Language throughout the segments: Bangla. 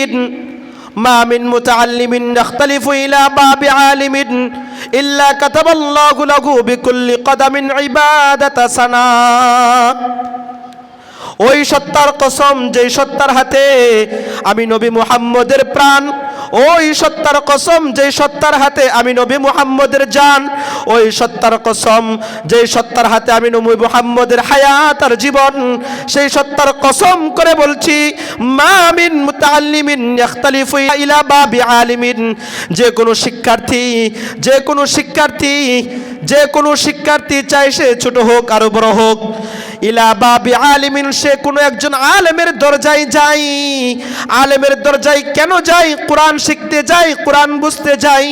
মুতাআল্লিমিন মা মিন মুতাআল্লিমিন ইখতালিফু ইলা বাবি আলিমিন ইল্লা কাতাবাল্লাহু লাহু বিকুল্লি কদামিন ইবাদাতা সানা। ওই সত্তার কসম যেই সত্তার হাতে আমি নবী মুহাম্মদের প্রাণ, ওই সত্তার কসম যেই সত্তার হাতে আমি নবী মুহাম্মদের জান, ওই সত্তার কসম যেই সত্তার হাতে আমি নবী মুহাম্মদের হায়াত আর জীবন, সেই সত্তার কসম করে বলছি মা মিন মুতাআল্লিমিন ইখতালিফু ইলা বাবি আলিমিন, যে কোনো শিক্ষার্থী চাই সে ছোট হোক আর বড় হোক, ইলা বাবি আলিমিন সে কোনো একজন আলেমের দরজায় যাই। আলেমের দরজায় কেন যাই? কোরআন শিখতে যাই, কোরআন বুঝতে যাই,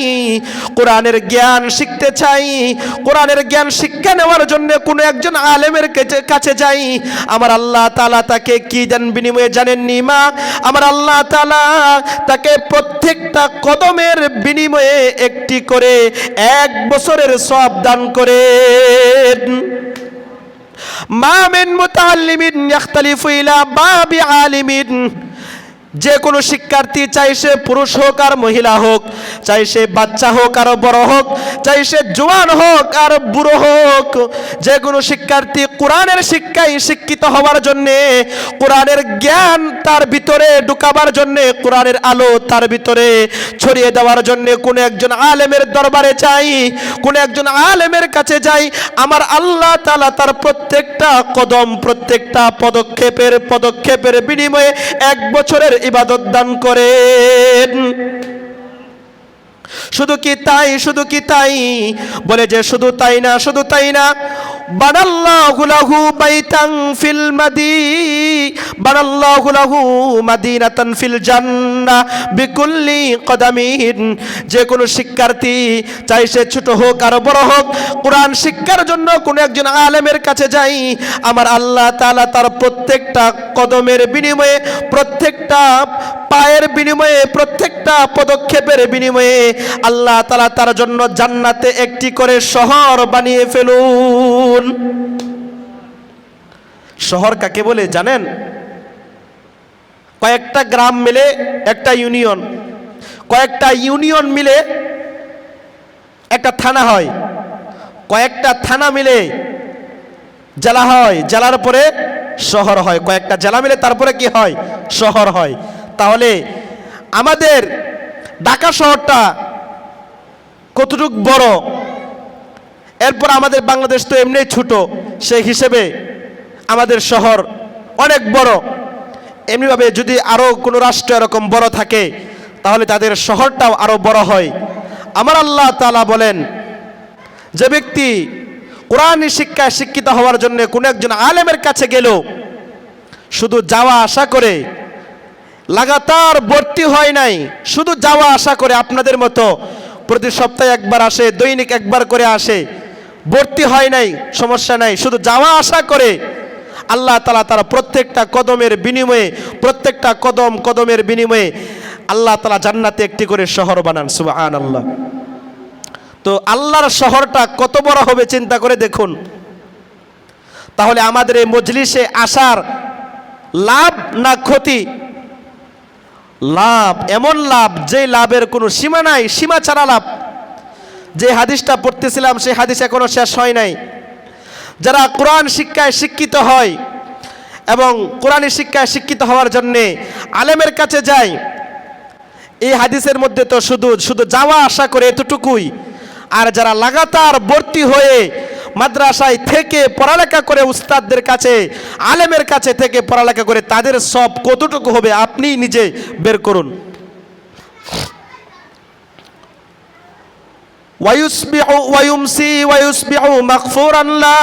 কোরআনের জ্ঞান শিখতে চাই। কোরআনের জ্ঞান শিক্ষা নেওয়ার জন্য কোনো একজন আলেমের কাছে যাই। আমার আল্লাহ তাআলা তাকে কি দেন বিনিময়ে জানেননি মা? আমার আল্লাহ তাআলা তাকে প্রত্যেকটা কদমের বিনিময়ে একটি করে 1 বছরের সওয়াব দান করেন। মা মিন মুতাআল্লিমিন ইখতালিফু ইলা বাবি আলিমিন, যে কোনো শিক্ষার্থী চাই সে পুরুষ হোক আর মহিলা হোক, চাই সে বাচ্চা হোক আর বড় হোক, চাই সে জওয়ান হোক আর বুড়ো হোক, যে কোনো শিক্ষার্থী কোরআনের শিক্ষায় শিক্ষিত হওয়ার জন্যে, কোরআনের জ্ঞান তার ভিতরে ঢুকাবার জন্যে, কোরআনের আলো তার ভিতরে ছড়িয়ে দেওয়ার জন্যে কোনো একজন আলেমের দরবারে চাই, কোনো একজন আলেমের কাছে যাই। আমার আল্লাহ তাআলা তার প্রত্যেকটা কদম, প্রত্যেকটা পদক্ষেপের বিনিময়ে 1 বছরের ইবাদত দান করেন। শুধু কি তাই বলে যে শুধু তাই না বানাল্লাহু লাহু বাইতান ফিল বানাল্লাহু লাহু মাদিনাতান ফিল জান্নাহ বিকুল্লি কদামিন, যে কোনো শিক্ষার্থী চাই সে ছোট হোক আর বড় হোক, কোরআন শিক্ষার জন্য কোনো একজন আলেমের কাছে যাই। আমার আল্লাহ তাআলা তার প্রত্যেকটা কদমের বিনিময়ে, প্রত্যেকটা পায়ের বিনিময়ে, প্রত্যেকটা পদক্ষেপের বিনিময়ে আল্লাহ তাআলা তার জন্য জান্নাতে একটি করে শহর বানিয়ে ফেলুন। শহর কাকে বলে জানেন? কয়েকটা গ্রাম মিলে একটা ইউনিয়ন, কয়েকটা ইউনিয়ন মিলে একটা থানা হয়, কয়েকটা থানা মিলে জেলা হয়, জেলার পরে শহর হয়, কয়েকটা জেলা মিলে তারপরে কি হয়? শহর হয়। তাহলে আমাদের ঢাকা শহরটা কতটুক বড়, এরপর আমাদের বাংলাদেশ তো এমনি ছোট, সেই হিসেবে আমাদের শহর অনেক বড়। এমনিভাবে যদি আরও কোনো রাষ্ট্র এরকম বড় থাকে তাহলে তাদের শহরটাও আরও বড় হয়। আমার আল্লাহ তাআলা বলেন, যে ব্যক্তি কোরআন শিক্ষায় শিক্ষিত হওয়ার জন্য কোনো একজন আলেমের কাছে গেল, শুধু যাওয়া আসা করে, লাগাতার ভর্তি হয় নাই, শুধু যাওয়া আসা করে, আপনাদের মতো প্রতি সপ্তাহে একবার আসে, দৈনিক একবার করে আসে, ভর্তি হয় নাই, সমস্যা নাই, শুধু যাওয়া আসা করে, আল্লাহ তাআলা তার প্রত্যেকটা কদমের বিনিময়ে, প্রত্যেকটা কদমের বিনিময়ে আল্লাহ তাআলা জান্নাতে একটি করে শহর বানান। সুবহানাল্লাহ। তো আল্লাহর শহরটা কত বড় হবে চিন্তা করে দেখুন। তাহলে আমাদের এই মজলিসে আসার লাভ না ক্ষতি? লাভ, এমন লাভ যে লাভের কোনো সীমা নাই, সীমা ছাড়া লাভ। যে হাদিসটা পড়তেছিলাম সেই হাদিস এখনো শেষ হয় নাই। যারা কোরআন শিক্ষায় শিক্ষিত হয় এবং কোরআনী শিক্ষায় শিক্ষিত হওয়ার জন্যে আলেমের কাছে যায়, এই হাদিসের মধ্যে তো শুধু যাওয়া আসা করে এতটুকুই। আর যারা লাগাতার ভর্তি হয়ে মাদ্রাসায় থেকে পড়ালেখা করে, উস্তাদদের কাছে, আলেমের কাছে থেকে পড়ালেখা করে, তাদের সব কতটুকু হবে আপনি নিজে বের করুন। ওয়ায়ুসবিহু ওয়ায়ুমসি ওয়ায়ুসবিহু মাগফুরান লা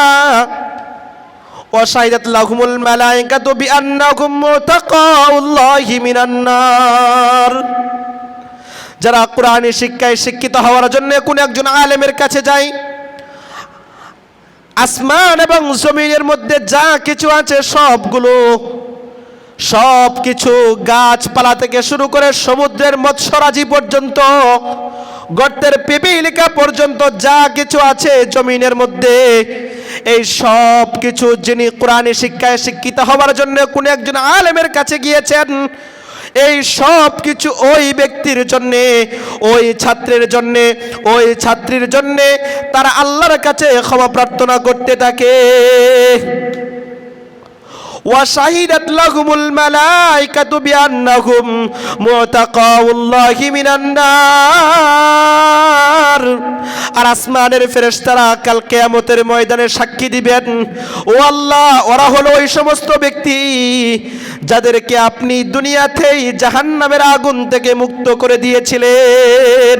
ওয়া শাহিদাত লাহুমুল মালায়েকাতু বিআন্নাহুম মুতাকাউল্লাহি মিনান নার। যারা কোরআনী শিক্ষায় শিক্ষিত হওয়ার জন্য কোন একজন আলেমের কাছে যায়, আসমান এবং জমিনের মধ্যে যা কিছু আছে সব কিছু গাছপালা থেকে শুরু করে সমুদ্রের মৎস্যরাজি পর্যন্ত, গর্তের পিপিলিকা পর্যন্ত যা কিছু আছে জমিনের মধ্যে, এই সব কিছু যিনি কোরআনী শিক্ষায় শিক্ষিত হওয়ার জন্য কোন একজন আলেমের কাছে গিয়েছেন, এই সব কিছু ওই ব্যক্তির জন্যে, ওই ছাত্রের জন্যে, ওই ছাত্রীর জন্যে তারা আল্লাহর কাছে ক্ষমা প্রার্থনা করতে থাকে। وشهدت لهم الملائكة بأنهم معتقو الله من النار। আর আসমানের ফেরেশতারা কাল কিয়ামতের ময়দানে সাক্ষী দিবেন, ও আল্লাহ, ওরা হলো ওই সমস্ত ব্যক্তি যাদেরকে আপনি দুনিয়াতেই জাহান্নামের আগুন থেকে মুক্ত করে দিয়েছিলেন।